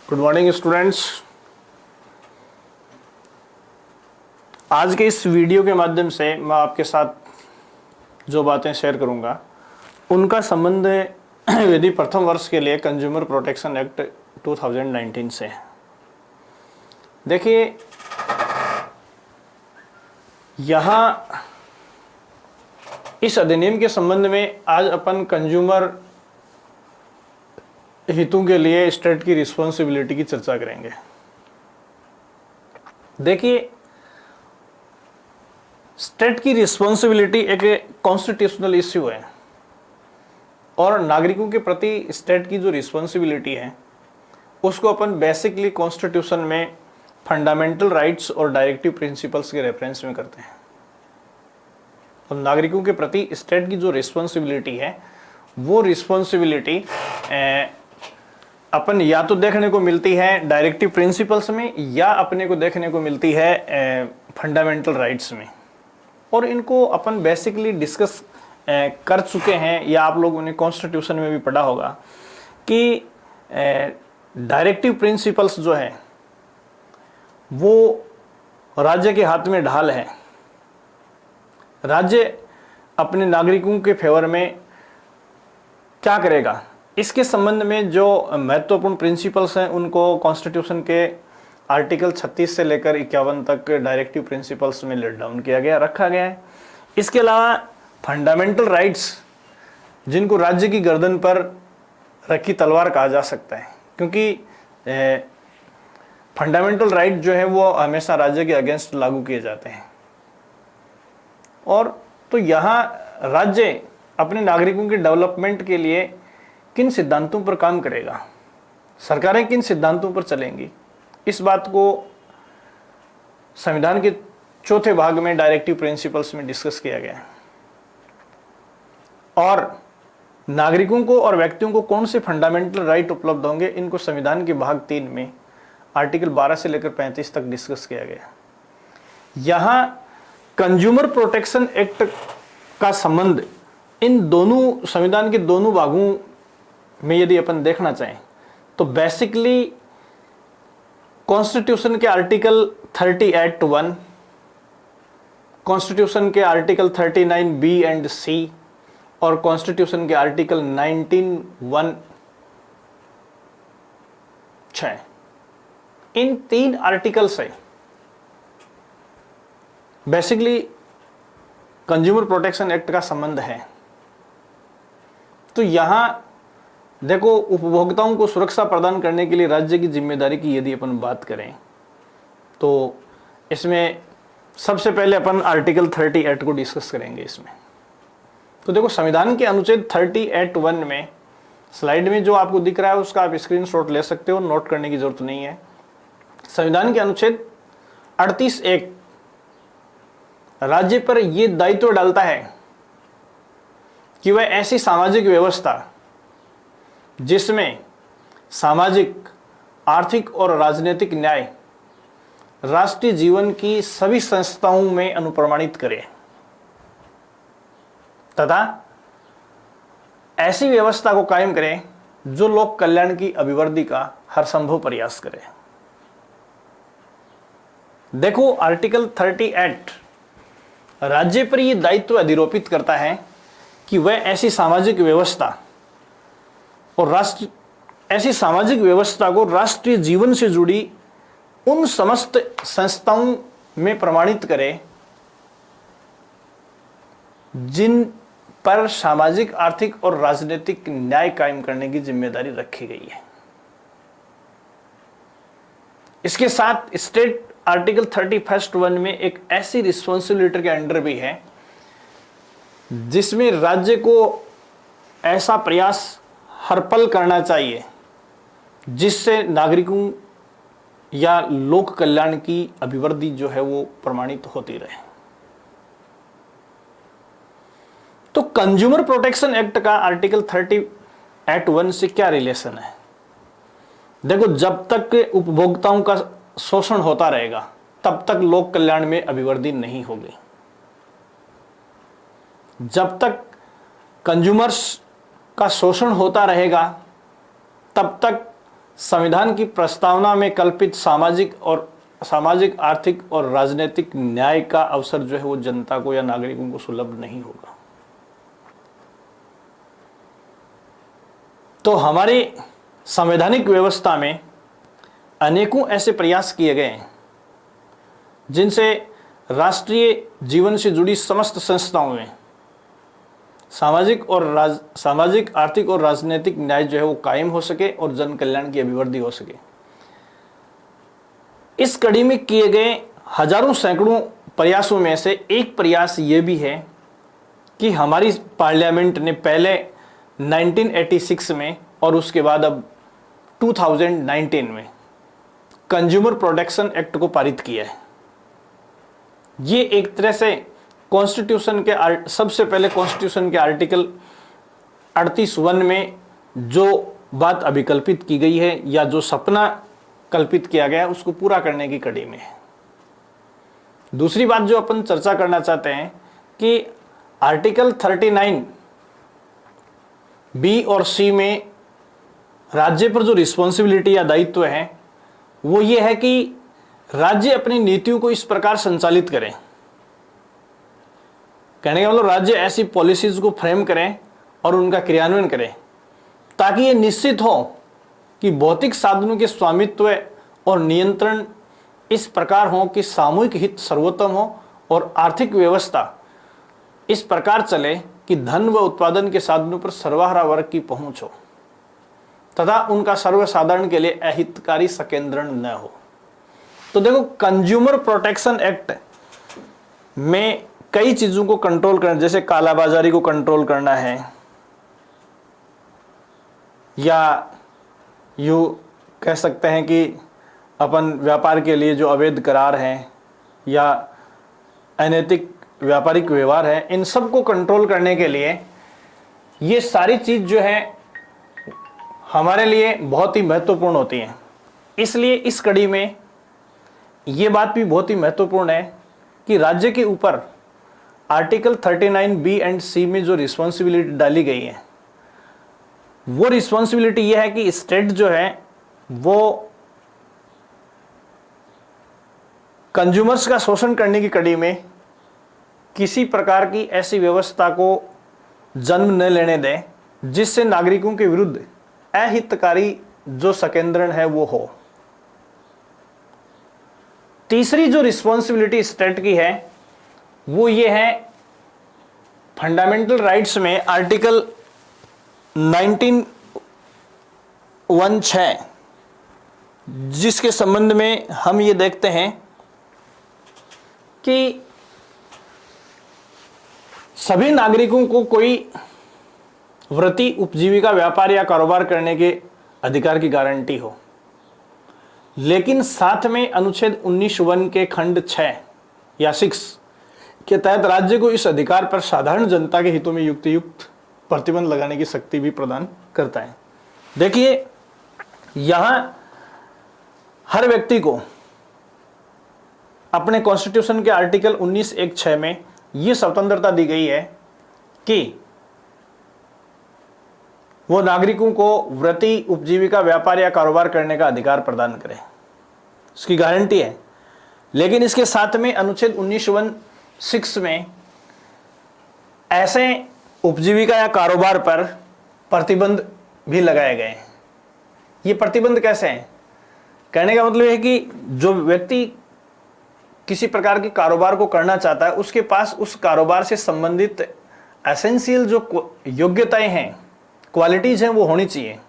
Good morning students. आज के इस वीडियो के माध्यम से मैं आपके साथ जो बातें शेयर करूंगा उनका संबंध विधि प्रथम वर्ष के लिए कंज्यूमर प्रोटेक्शन एक्ट 2019 से है। देखिए, यहाँ इस अधिनियम के संबंध में आज अपन कंज्यूमर हितों के लिए स्टेट की रिस्पॉन्सिबिलिटी की चर्चा करेंगे। देखिए, स्टेट की रिस्पॉन्सिबिलिटी एक कॉन्स्टिट्यूशनल इश्यू है और नागरिकों के प्रति स्टेट की जो रिस्पॉन्सिबिलिटी है उसको अपन बेसिकली कॉन्स्टिट्यूशन में फंडामेंटल राइट्स और डायरेक्टिव प्रिंसिपल्स के रेफरेंस में करते हैं। और नागरिकों के प्रति स्टेट की जो रिस्पॉन्सिबिलिटी है वो रिस्पॉन्सिबिलिटी अपन या तो देखने को मिलती है डायरेक्टिव प्रिंसिपल्स में या अपने को देखने को मिलती है फंडामेंटल राइट्स में। और इनको अपन बेसिकली डिस्कस कर चुके हैं या आप लोगों ने कॉन्स्टिट्यूशन में भी पढ़ा होगा कि डायरेक्टिव प्रिंसिपल्स जो है वो राज्य के हाथ में ढाल है। राज्य अपने नागरिकों के फेवर में क्या करेगा, इसके संबंध में जो महत्वपूर्ण प्रिंसिपल्स हैं उनको कॉन्स्टिट्यूशन के आर्टिकल 36 से लेकर 51 तक डायरेक्टिव प्रिंसिपल्स में लेट डाउन किया गया, रखा गया है। इसके अलावा फंडामेंटल राइट्स जिनको राज्य की गर्दन पर रखी तलवार कहा जा सकता है, क्योंकि फंडामेंटल राइट जो है वो हमेशा राज्य के अगेंस्ट लागू किए जाते हैं। और तो यहाँ राज्य अपने नागरिकों के डेवलपमेंट के लिए किन सिद्धांतों पर काम करेगा, सरकारें किन सिद्धांतों पर चलेंगी, इस बात को संविधान के चौथे भाग में डायरेक्टिव प्रिंसिपल्स में डिस्कस किया गया है। और नागरिकों को और व्यक्तियों को कौन से फंडामेंटल राइट उपलब्ध होंगे, इनको संविधान के भाग 3 में आर्टिकल 12 से लेकर 35 तक डिस्कस किया गया। यहां कंज्यूमर प्रोटेक्शन एक्ट का संबंध इन दोनों संविधान के दोनों भागों में यदि अपन देखना चाहें तो बेसिकली कॉन्स्टिट्यूशन के आर्टिकल 38(1), कॉन्स्टिट्यूशन के आर्टिकल 39(b) एंड c और कॉन्स्टिट्यूशन के आर्टिकल 19(1)(6), इन 3 आर्टिकल से बेसिकली कंज्यूमर प्रोटेक्शन एक्ट का संबंध है। तो यहां देखो, उपभोक्ताओं को सुरक्षा प्रदान करने के लिए राज्य की जिम्मेदारी की यदि अपन बात करें तो इसमें सबसे पहले अपन आर्टिकल 38 को डिस्कस करेंगे। इसमें तो देखो, संविधान के अनुच्छेद 38(1) में स्लाइड में जो आपको दिख रहा है उसका आप स्क्रीनशॉट ले सकते हो, नोट करने की जरूरत नहीं है। संविधान के अनुच्छेद 38(1) राज्य पर यह दायित्व डालता है कि वह ऐसी सामाजिक व्यवस्था जिसमें सामाजिक, आर्थिक और राजनीतिक न्याय राष्ट्रीय जीवन की सभी संस्थाओं में अनुप्रमाणित करे तथा ऐसी व्यवस्था को कायम करे जो लोक कल्याण की अभिवृद्धि का हर संभव प्रयास करे। देखो, आर्टिकल 38 राज्य पर यह दायित्व अधिरोपित करता है कि वह ऐसी सामाजिक व्यवस्था और ऐसी सामाजिक व्यवस्था को राष्ट्रीय जीवन से जुड़ी उन समस्त संस्थाओं में प्रमाणित करे जिन पर सामाजिक, आर्थिक और राजनीतिक न्याय कायम करने की जिम्मेदारी रखी गई है। इसके साथ स्टेट आर्टिकल 31(1) में एक ऐसी रिस्पॉन्सिबिलिटी के अंडर भी है जिसमें राज्य को ऐसा प्रयास हर पल करना चाहिए जिससे नागरिकों या लोक कल्याण की अभिवृद्धि जो है वो प्रमाणित होती रहे। तो कंज्यूमर प्रोटेक्शन एक्ट का आर्टिकल 38(1) से क्या रिलेशन है? देखो, जब तक उपभोक्ताओं का शोषण होता रहेगा तब तक लोक कल्याण में अभिवृद्धि नहीं होगी। जब तक कंज्यूमर्स का शोषण होता रहेगा तब तक संविधान की प्रस्तावना में कल्पित सामाजिक आर्थिक और राजनीतिक न्याय का अवसर जो है वो जनता को या नागरिकों को सुलभ नहीं होगा। तो हमारी संवैधानिक व्यवस्था में अनेकों ऐसे प्रयास किए गए हैं जिनसे राष्ट्रीय जीवन से जुड़ी समस्त संस्थाओं में सामाजिक आर्थिक और राजनीतिक न्याय जो है वो कायम हो सके और जन कल्याण की अभिवृद्धि हो सके। इस कड़ी में किए गए हजारों सैकड़ों प्रयासों में से एक प्रयास ये भी है कि हमारी पार्लियामेंट ने पहले 1986 में और उसके बाद अब 2019 में कंज्यूमर प्रोटेक्शन एक्ट को पारित किया है। ये एक तरह से कॉन्स्टिट्यूशन के सबसे पहले कॉन्स्टिट्यूशन के आर्टिकल 38(1) में जो बात अभिकल्पित की गई है या जो सपना कल्पित किया गया है उसको पूरा करने की कड़ी में है। दूसरी बात जो अपन चर्चा करना चाहते हैं कि आर्टिकल 39 बी और सी में राज्य पर जो रिस्पॉन्सिबिलिटी या दायित्व है वो ये है कि राज्य अपनी नीतियों को इस प्रकार संचालित करें। कहने का मतलब राज्य ऐसी पॉलिसीज को फ्रेम करें और उनका क्रियान्वयन करें ताकि ये निश्चित हो कि भौतिक साधनों के स्वामित्व और नियंत्रण इस प्रकार हो कि सामूहिक हित सर्वोत्तम हो और आर्थिक व्यवस्था इस प्रकार चले कि धन व उत्पादन के साधनों पर सर्वहारा वर्ग की पहुंच हो तथा उनका सर्वसाधारण के लिए अहितकारी संकेंद्रण न हो। तो देखो, कंज्यूमर प्रोटेक्शन एक्ट में कई चीजों को कंट्रोल करना, जैसे कालाबाजारी को कंट्रोल करना है या यूं कह सकते हैं कि अपन व्यापार के लिए जो अवैध करार हैं या अनैतिक व्यापारिक व्यवहार है, इन सब को कंट्रोल करने के लिए ये सारी चीज जो है हमारे लिए बहुत ही महत्वपूर्ण होती हैं। इसलिए इस कड़ी में ये बात भी बहुत ही महत्वपूर्ण है कि राज्य के ऊपर आर्टिकल 39 बी एंड सी में जो रिस्पॉन्सिबिलिटी डाली गई है वो रिस्पॉन्सिबिलिटी ये है कि स्टेट जो है वो कंज्यूमर्स का शोषण करने की कड़ी में किसी प्रकार की ऐसी व्यवस्था को जन्म न लेने दें जिससे नागरिकों के विरुद्ध अहितकारी जो संकेंद्रण है वो हो। तीसरी जो रिस्पॉन्सिबिलिटी स्टेट की है वो ये है फंडामेंटल राइट्स में आर्टिकल 19(1)(6) जिसके संबंध में हम ये देखते हैं कि सभी नागरिकों को कोई वृत्ति, उपजीविका, व्यापार या कारोबार करने के अधिकार की गारंटी हो, लेकिन साथ में अनुच्छेद 19(1) के खंड 6 या 6 के तहत राज्य को इस अधिकार पर साधारण जनता के हितों में युक्त प्रतिबंध लगाने की शक्ति भी प्रदान करता है। देखिए, यहां हर व्यक्ति को अपने कॉन्स्टिट्यूशन के आर्टिकल 19(1)(6) में यह स्वतंत्रता दी गई है कि वो नागरिकों को वृत्ति, उपजीविका, व्यापार या कारोबार करने का अधिकार प्रदान करे, इसकी गारंटी है। लेकिन इसके साथ में अनुच्छेद 19(1)(6) में ऐसे उपजीविका या कारोबार पर प्रतिबंध भी लगाए गए हैं। ये प्रतिबंध कैसे हैं? कहने का मतलब है कि जो व्यक्ति किसी प्रकार के कारोबार को करना चाहता है उसके पास उस कारोबार से संबंधित एसेंशियल जो योग्यताएं हैं, क्वालिटीज हैं, वो होनी चाहिए।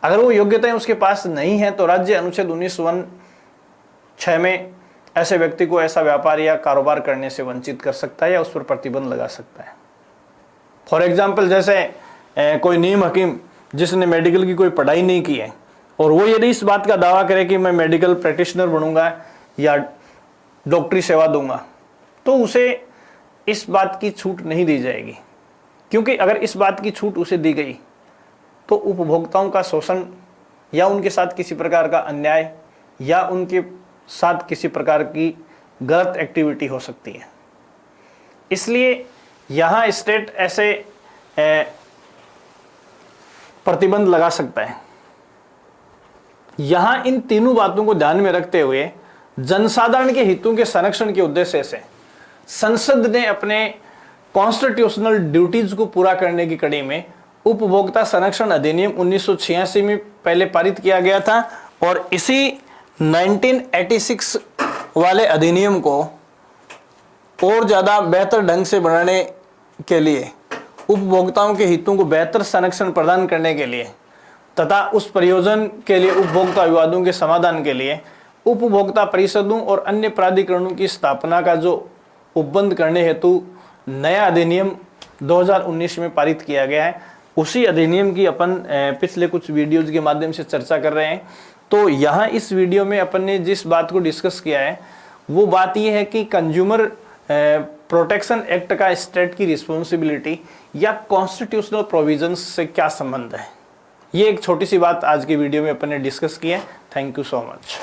अगर वो योग्यताएं उसके पास नहीं है तो राज्य अनुच्छेद 19(1)(6) में ऐसे व्यक्ति को ऐसा व्यापार या कारोबार करने से वंचित कर सकता है या उस पर प्रतिबंध लगा सकता है। फॉर एग्जाम्पल, जैसे कोई नीम हकीम जिसने मेडिकल की कोई पढ़ाई नहीं की है और वो यदि इस बात का दावा करे कि मैं मेडिकल प्रैक्टिशनर बनूंगा या डॉक्टरी सेवा दूंगा, तो उसे इस बात की छूट नहीं दी जाएगी, क्योंकि अगर इस बात की छूट उसे दी गई तो उपभोक्ताओं का शोषण या उनके साथ किसी प्रकार का अन्याय या उनके साथ किसी प्रकार की गलत एक्टिविटी हो सकती है। इसलिए यहाँ स्टेट ऐसे प्रतिबंध लगा सकता है। यहां इन तीनों बातों को ध्यान में रखते हुए जनसाधारण के हितों के संरक्षण के उद्देश्य से संसद ने अपने कॉन्स्टिट्यूशनल ड्यूटीज को पूरा करने की कड़ी में उपभोक्ता संरक्षण अधिनियम 1986 में पहले पारित किया गया था और इसी 1986 वाले अधिनियम को और ज़्यादा बेहतर ढंग से बनाने के लिए, उपभोक्ताओं के हितों को बेहतर संरक्षण प्रदान करने के लिए तथा उस प्रयोजन के लिए उपभोक्ता विवादों के समाधान के लिए उपभोक्ता परिषदों और अन्य प्राधिकरणों की स्थापना का जो उपबंध करने हेतु नया अधिनियम 2019 में पारित किया गया है, उसी अधिनियम की अपन पिछले कुछ वीडियोज के माध्यम से चर्चा कर रहे हैं। तो यहाँ इस वीडियो में अपन ने जिस बात को डिस्कस किया है वो बात ये है कि कंज्यूमर प्रोटेक्शन एक्ट का स्टेट की रिस्पॉन्सिबिलिटी या कॉन्स्टिट्यूशनल प्रोविजंस से क्या संबंध है। ये एक छोटी सी बात आज की वीडियो में अपन ने डिस्कस की है। Thank you so much.